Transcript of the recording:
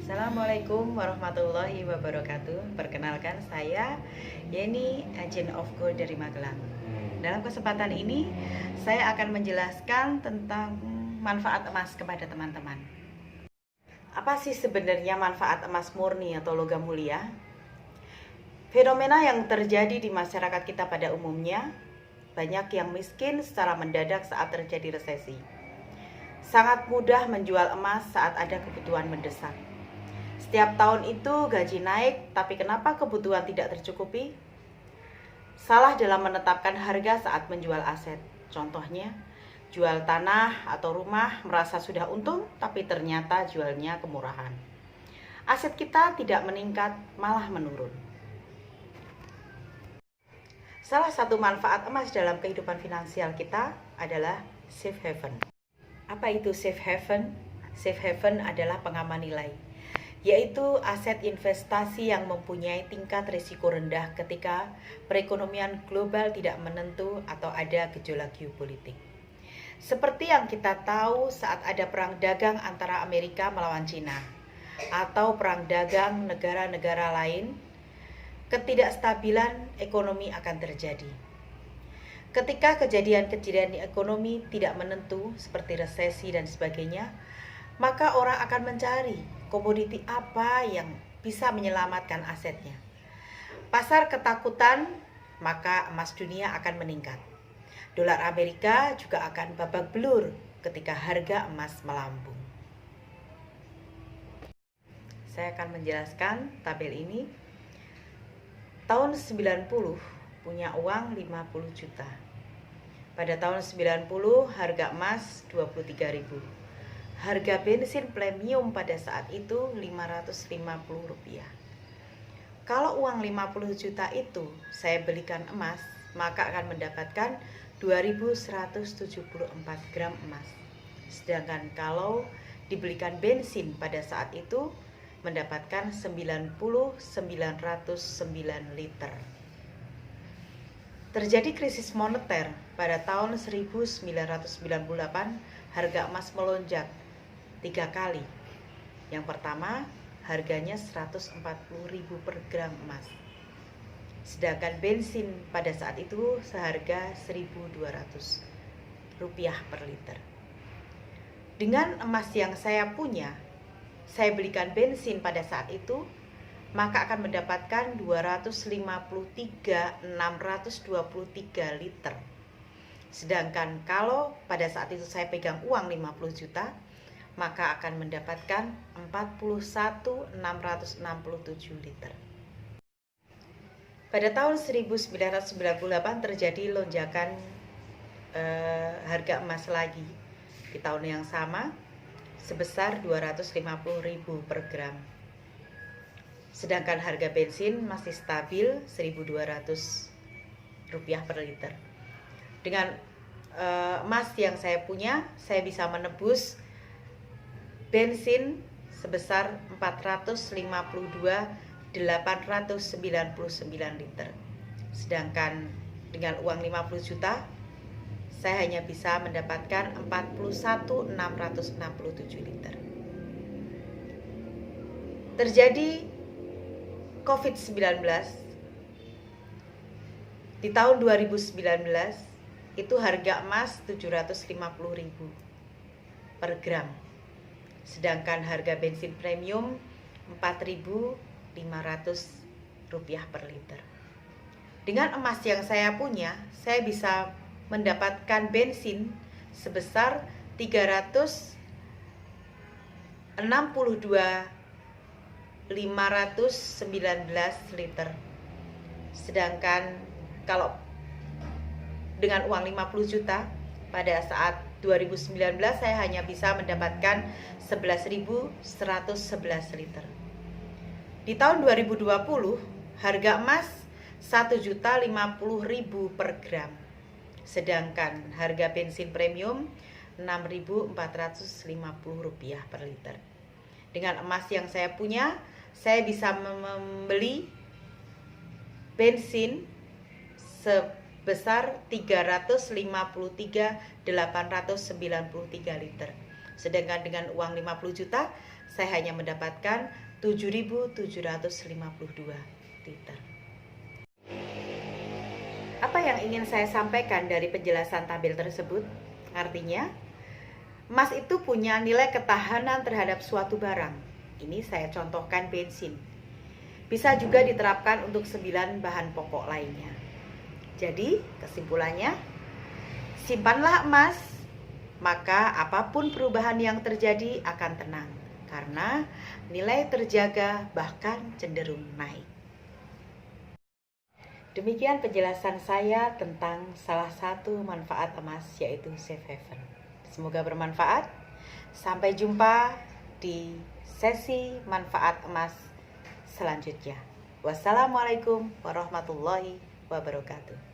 Assalamualaikum warahmatullahi wabarakatuh. Perkenalkan, saya Yeni, Agent of Gold dari Magelang. Dalam kesempatan ini saya akan menjelaskan tentang manfaat emas kepada teman-teman. Apa sih sebenarnya manfaat emas murni atau logam mulia? Fenomena yang terjadi di masyarakat kita pada umumnya, banyak yang miskin secara mendadak saat terjadi resesi. Sangat mudah menjual emas saat ada kebutuhan mendesak. Setiap tahun itu gaji naik, tapi kenapa kebutuhan tidak tercukupi? Salah dalam menetapkan harga saat menjual aset. Contohnya, jual tanah atau rumah merasa sudah untung, tapi ternyata jualnya kemurahan. Aset kita tidak meningkat, malah menurun. Salah satu manfaat emas dalam kehidupan finansial kita adalah safe haven. Apa itu safe haven? Safe haven adalah pengaman nilai, yaitu aset investasi yang mempunyai tingkat risiko rendah ketika perekonomian global tidak menentu atau ada gejolak geopolitik. Seperti yang kita tahu saat ada perang dagang antara Amerika melawan Cina, atau perang dagang negara-negara lain, ketidakstabilan ekonomi akan terjadi. Ketika kejadian-kejadian ekonomi tidak menentu seperti resesi dan sebagainya, maka orang akan mencari komoditi apa yang bisa menyelamatkan asetnya. Pasar ketakutan, maka emas dunia akan meningkat. Dolar Amerika juga akan babak belur ketika harga emas melambung. Saya akan menjelaskan tabel ini. Tahun 90 punya uang 50 juta. Pada tahun 90 harga emas 23.000. Harga bensin premium pada saat itu Rp550. Kalau uang 50 juta itu saya belikan emas, maka akan mendapatkan 2.174 gram emas. Sedangkan kalau dibelikan bensin pada saat itu mendapatkan 90.909 liter. Terjadi krisis moneter pada tahun 1998, harga emas melonjak 3 kali. Yang pertama, harganya 140.000 per gram emas. Sedangkan bensin pada saat itu seharga Rp1.200 per liter. Dengan emas yang saya punya, saya belikan bensin pada saat itu, maka akan mendapatkan 253.623 liter. Sedangkan kalau pada saat itu saya pegang uang 50 juta, maka akan mendapatkan 41.667 liter. Pada tahun 1998 terjadi lonjakan harga emas lagi. Di tahun yang sama sebesar 250.000 per gram. Sedangkan harga bensin masih stabil Rp1.200 per liter. Dengan emas yang saya punya, saya bisa menebus bensin sebesar 452.899 liter. Sedangkan dengan uang 50 juta, saya hanya bisa mendapatkan 41.667 liter. Terjadi COVID-19 di tahun 2019, itu harga emas 750.000 per gram. Sedangkan harga bensin premium Rp4.500 per liter. Dengan emas yang saya punya, saya bisa mendapatkan bensin sebesar 362.519 liter. Sedangkan kalau dengan uang 50 juta pada saat 2019 saya hanya bisa mendapatkan 11.111 liter. Di tahun 2020 harga emas 1.050.000 per gram. Sedangkan harga bensin premium Rp6.450 per liter. Dengan emas yang saya punya, saya bisa membeli bensin sebesar 353.893 liter. Sedangkan dengan uang 50 juta, saya hanya mendapatkan 7.752 liter. Apa yang ingin saya sampaikan dari penjelasan tabel tersebut? Artinya, emas itu punya nilai ketahanan terhadap suatu barang. Ini saya contohkan bensin. Bisa juga diterapkan untuk 9 bahan pokok lainnya. Jadi, kesimpulannya, simpanlah emas, maka apapun perubahan yang terjadi akan tenang, karena nilai terjaga bahkan cenderung naik. Demikian penjelasan saya tentang salah satu manfaat emas, yaitu safe haven. Semoga bermanfaat. Sampai jumpa di sesi manfaat emas selanjutnya. Wassalamualaikum warahmatullahi wabarakatuh.